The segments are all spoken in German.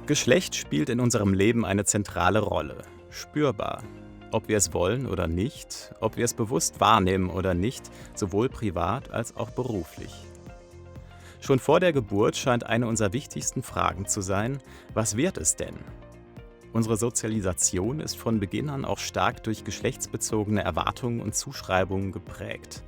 Geschlecht spielt in unserem Leben eine zentrale Rolle. Spürbar. Ob wir es wollen oder nicht, ob wir es bewusst wahrnehmen oder nicht, sowohl privat als auch beruflich. Schon vor der Geburt scheint eine unserer wichtigsten Fragen zu sein: Was wird es denn? Unsere Sozialisation ist von Beginn an auch stark durch geschlechtsbezogene Erwartungen und Zuschreibungen geprägt.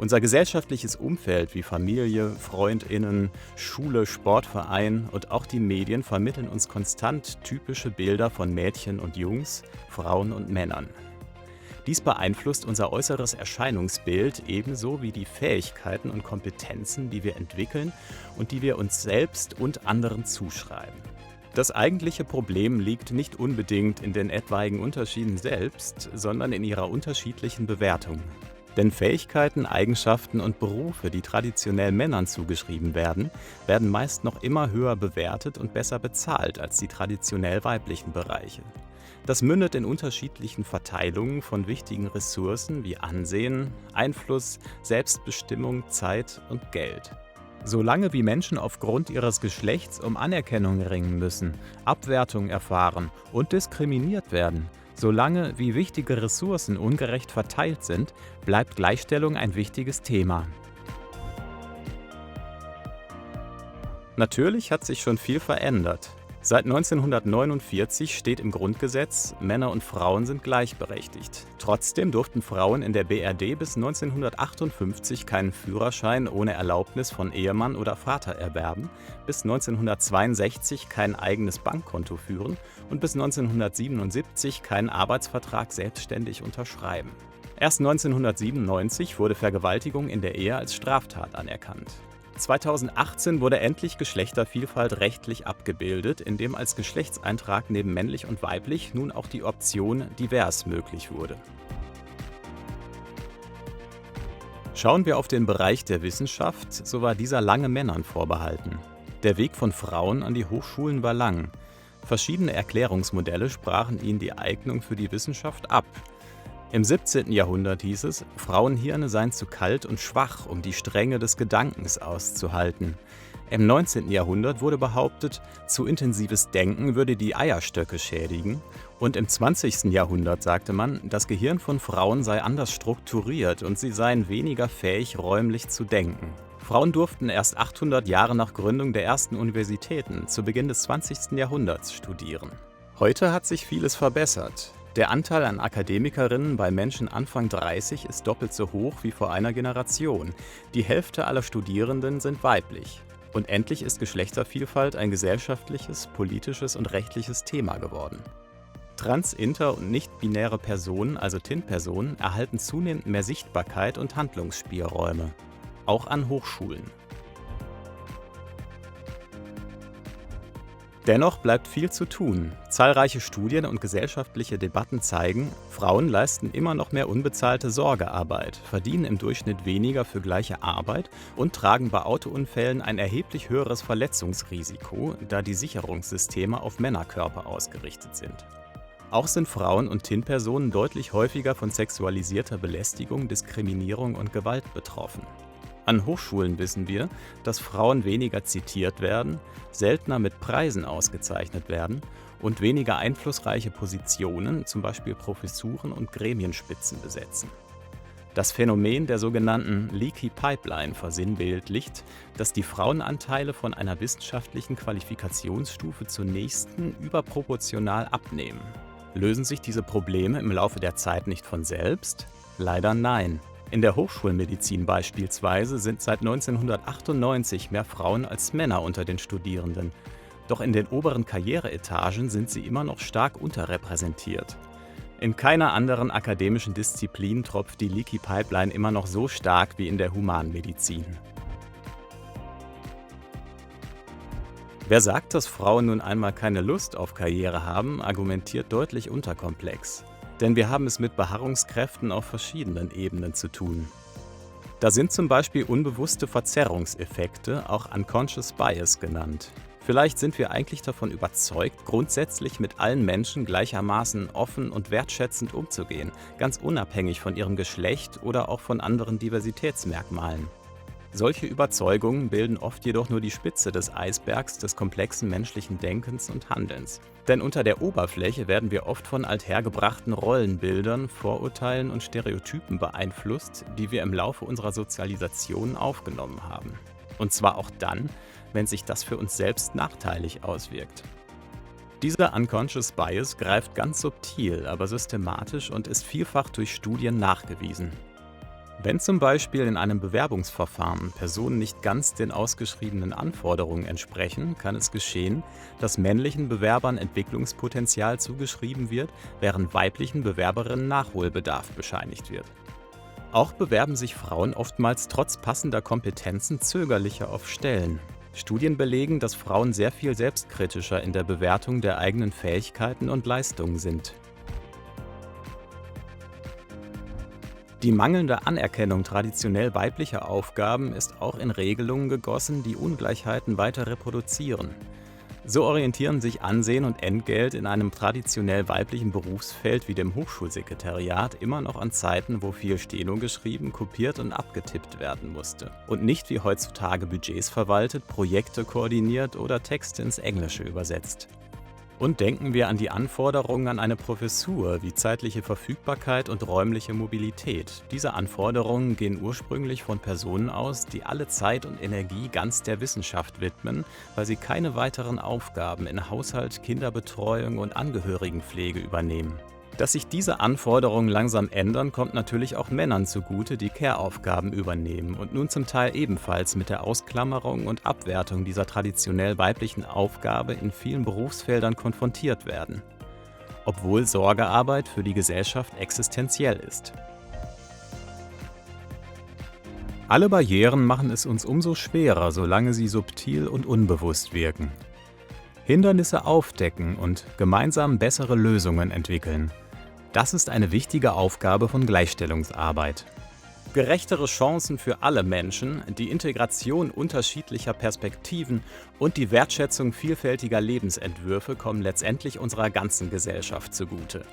Unser gesellschaftliches Umfeld wie Familie, FreundInnen, Schule, Sportverein und auch die Medien vermitteln uns konstant typische Bilder von Mädchen und Jungs, Frauen und Männern. Dies beeinflusst unser äußeres Erscheinungsbild ebenso wie die Fähigkeiten und Kompetenzen, die wir entwickeln und die wir uns selbst und anderen zuschreiben. Das eigentliche Problem liegt nicht unbedingt in den etwaigen Unterschieden selbst, sondern in ihrer unterschiedlichen Bewertung. Denn Fähigkeiten, Eigenschaften und Berufe, die traditionell Männern zugeschrieben werden, werden meist noch immer höher bewertet und besser bezahlt als die traditionell weiblichen Bereiche. Das mündet in unterschiedlichen Verteilungen von wichtigen Ressourcen wie Ansehen, Einfluss, Selbstbestimmung, Zeit und Geld. Solange wie Menschen aufgrund ihres Geschlechts um Anerkennung ringen müssen, Abwertung erfahren und diskriminiert werden, solange wie wichtige Ressourcen ungerecht verteilt sind, bleibt Gleichstellung ein wichtiges Thema. Natürlich hat sich schon viel verändert. Seit 1949 steht im Grundgesetz, Männer und Frauen sind gleichberechtigt. Trotzdem durften Frauen in der BRD bis 1958 keinen Führerschein ohne Erlaubnis von Ehemann oder Vater erwerben, bis 1962 kein eigenes Bankkonto führen und bis 1977 keinen Arbeitsvertrag selbstständig unterschreiben. Erst 1997 wurde Vergewaltigung in der Ehe als Straftat anerkannt. 2018 wurde endlich Geschlechtervielfalt rechtlich abgebildet, indem als Geschlechtseintrag neben männlich und weiblich nun auch die Option divers möglich wurde. Schauen wir auf den Bereich der Wissenschaft, so war dieser lange Männern vorbehalten. Der Weg von Frauen an die Hochschulen war lang. Verschiedene Erklärungsmodelle sprachen ihnen die Eignung für die Wissenschaft ab. Im 17. Jahrhundert hieß es, Frauenhirne seien zu kalt und schwach, um die Strenge des Gedankens auszuhalten. Im 19. Jahrhundert wurde behauptet, zu intensives Denken würde die Eierstöcke schädigen. Und im 20. Jahrhundert sagte man, das Gehirn von Frauen sei anders strukturiert und sie seien weniger fähig, räumlich zu denken. Frauen durften erst 800 Jahre nach Gründung der ersten Universitäten zu Beginn des 20. Jahrhunderts studieren. Heute hat sich vieles verbessert. Der Anteil an Akademikerinnen bei Menschen Anfang 30 ist doppelt so hoch wie vor einer Generation. Die Hälfte aller Studierenden sind weiblich. Und endlich ist Geschlechtervielfalt ein gesellschaftliches, politisches und rechtliches Thema geworden. Trans-, inter- und nicht-binäre Personen, also TIN-Personen, erhalten zunehmend mehr Sichtbarkeit und Handlungsspielräume. Auch an Hochschulen. Dennoch bleibt viel zu tun. Zahlreiche Studien und gesellschaftliche Debatten zeigen, Frauen leisten immer noch mehr unbezahlte Sorgearbeit, verdienen im Durchschnitt weniger für gleiche Arbeit und tragen bei Autounfällen ein erheblich höheres Verletzungsrisiko, da die Sicherungssysteme auf Männerkörper ausgerichtet sind. Auch sind Frauen und TIN-Personen deutlich häufiger von sexualisierter Belästigung, Diskriminierung und Gewalt betroffen. An Hochschulen wissen wir, dass Frauen weniger zitiert werden, seltener mit Preisen ausgezeichnet werden und weniger einflussreiche Positionen, zum Beispiel Professuren und Gremienspitzen, besetzen. Das Phänomen der sogenannten Leaky Pipeline versinnbildlicht, dass die Frauenanteile von einer wissenschaftlichen Qualifikationsstufe zur nächsten überproportional abnehmen. Lösen sich diese Probleme im Laufe der Zeit nicht von selbst? Leider nein. In der Hochschulmedizin beispielsweise sind seit 1998 mehr Frauen als Männer unter den Studierenden. Doch in den oberen Karriereetagen sind sie immer noch stark unterrepräsentiert. In keiner anderen akademischen Disziplin tropft die Leaky Pipeline immer noch so stark wie in der Humanmedizin. Wer sagt, dass Frauen nun einmal keine Lust auf Karriere haben, argumentiert deutlich unterkomplex. Denn wir haben es mit Beharrungskräften auf verschiedenen Ebenen zu tun. Da sind zum Beispiel unbewusste Verzerrungseffekte, auch Unconscious Bias genannt. Vielleicht sind wir eigentlich davon überzeugt, grundsätzlich mit allen Menschen gleichermaßen offen und wertschätzend umzugehen, ganz unabhängig von ihrem Geschlecht oder auch von anderen Diversitätsmerkmalen. Solche Überzeugungen bilden oft jedoch nur die Spitze des Eisbergs des komplexen menschlichen Denkens und Handelns. Denn unter der Oberfläche werden wir oft von althergebrachten Rollenbildern, Vorurteilen und Stereotypen beeinflusst, die wir im Laufe unserer Sozialisation aufgenommen haben. Und zwar auch dann, wenn sich das für uns selbst nachteilig auswirkt. Dieser Unconscious Bias greift ganz subtil, aber systematisch und ist vielfach durch Studien nachgewiesen. Wenn zum Beispiel in einem Bewerbungsverfahren Personen nicht ganz den ausgeschriebenen Anforderungen entsprechen, kann es geschehen, dass männlichen Bewerbern Entwicklungspotenzial zugeschrieben wird, während weiblichen Bewerberinnen Nachholbedarf bescheinigt wird. Auch bewerben sich Frauen oftmals trotz passender Kompetenzen zögerlicher auf Stellen. Studien belegen, dass Frauen sehr viel selbstkritischer in der Bewertung der eigenen Fähigkeiten und Leistungen sind. Die mangelnde Anerkennung traditionell weiblicher Aufgaben ist auch in Regelungen gegossen, die Ungleichheiten weiter reproduzieren. So orientieren sich Ansehen und Entgelt in einem traditionell weiblichen Berufsfeld wie dem Hochschulsekretariat immer noch an Zeiten, wo viel Steno geschrieben, kopiert und abgetippt werden musste. Und nicht wie heutzutage Budgets verwaltet, Projekte koordiniert oder Texte ins Englische übersetzt. Und denken wir an die Anforderungen an eine Professur wie zeitliche Verfügbarkeit und räumliche Mobilität. Diese Anforderungen gehen ursprünglich von Personen aus, die alle Zeit und Energie ganz der Wissenschaft widmen, weil sie keine weiteren Aufgaben in Haushalt, Kinderbetreuung und Angehörigenpflege übernehmen. Dass sich diese Anforderungen langsam ändern, kommt natürlich auch Männern zugute, die Care-Aufgaben übernehmen und nun zum Teil ebenfalls mit der Ausklammerung und Abwertung dieser traditionell weiblichen Aufgabe in vielen Berufsfeldern konfrontiert werden, obwohl Sorgearbeit für die Gesellschaft existenziell ist. Alle Barrieren machen es uns umso schwerer, solange sie subtil und unbewusst wirken. Hindernisse aufdecken und gemeinsam bessere Lösungen entwickeln. Das ist eine wichtige Aufgabe von Gleichstellungsarbeit. Gerechtere Chancen für alle Menschen, die Integration unterschiedlicher Perspektiven und die Wertschätzung vielfältiger Lebensentwürfe kommen letztendlich unserer ganzen Gesellschaft zugute.